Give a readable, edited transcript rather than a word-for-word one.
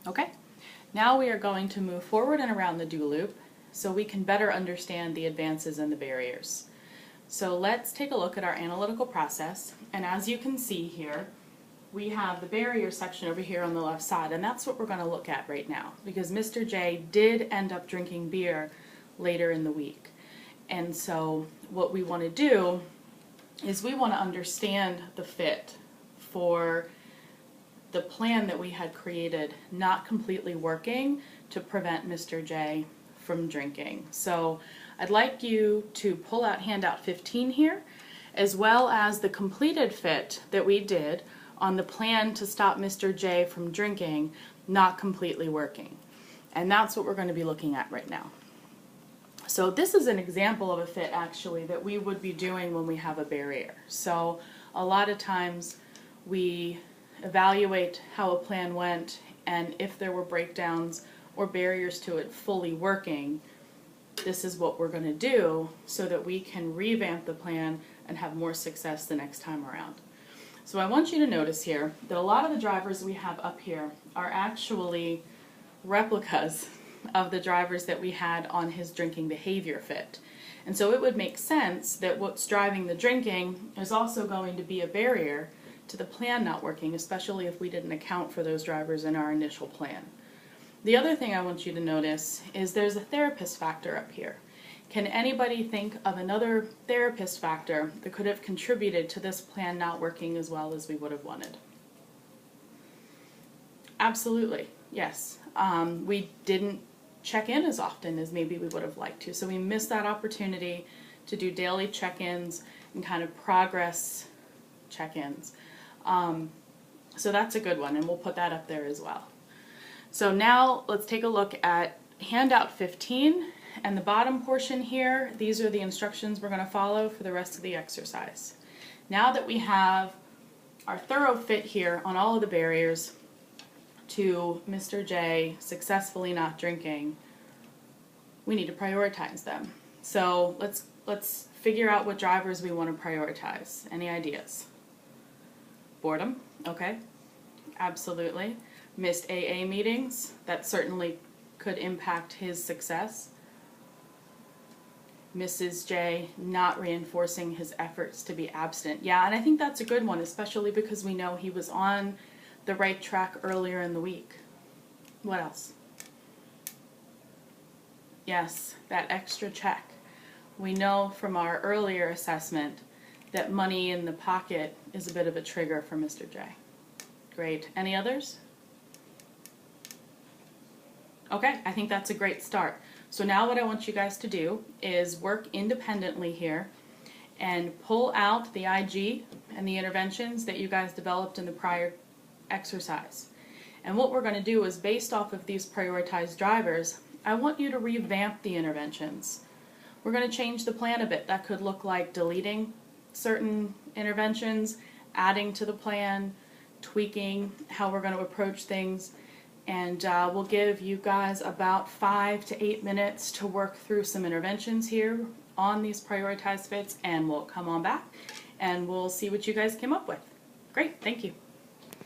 Okay, now we are going to move forward and around the do loop so we can better understand the advances and the barriers. So let's take a look at our analytical process, and as you can see here, we have the barrier section over here on the left side, and that's what we're going to look at right now, because Mr. J did end up drinking beer later in the week. And so what we want to do is we want to understand the fit for the plan that we had created not completely working to prevent Mr. J from drinking. So I'd like you to pull out handout 15 here, as well as the completed fit that we did on the plan to stop Mr. J from drinking not completely working. And that's what we're going to be looking at right now. So this is an example of a fit actually that we would be doing when we have a barrier. So a lot of times we evaluate how a plan went, and if there were breakdowns or barriers to it fully working, this is what we're going to do so that we can revamp the plan and have more success the next time around. So I want you to notice here that a lot of the drivers we have up here are actually replicas of the drivers that we had on his drinking behavior fit. And so it would make sense that what's driving the drinking is also going to be a barrier to the plan not working, especially if we didn't account for those drivers in our initial plan. The other thing I want you to notice is there's a therapist factor up here. Can anybody think of another therapist factor that could have contributed to this plan not working as well as we would have wanted? Absolutely, yes. We didn't check in as often as maybe we would have liked to, so we missed that opportunity to do daily check-ins and kind of progress check-ins. So that's a good one, and we'll put that up there as well. So now let's take a look at handout 15. And the bottom portion here, these are the instructions we're going to follow for the rest of the exercise. Now that we have our thorough fit here on all of the barriers to Mr. J successfully not drinking, we need to prioritize them. So let's figure out what drivers we want to prioritize. Any ideas? Boredom, okay, absolutely. Missed AA meetings, that certainly could impact his success. Mrs. J not reinforcing his efforts to be abstinent. Yeah, and I think that's a good one, especially because we know he was on the right track earlier in the week. What else? Yes, that extra check. We know from our earlier assessment that money in the pocket is a bit of a trigger for Mr. J. Great. Any others? Okay, I think that's a great start. So now what I want you guys to do is work independently here and pull out the IG and the interventions that you guys developed in the prior exercise. And what we're going to do is, based off of these prioritized drivers, I want you to revamp the interventions. We're going to change the plan a bit. That could look like deleting certain interventions, adding to the plan, tweaking how we're going to approach things. And we'll give you guys about 5 to 8 minutes to work through some interventions here on these prioritized fits, and we'll come on back and we'll see what you guys came up with. Great, thank you.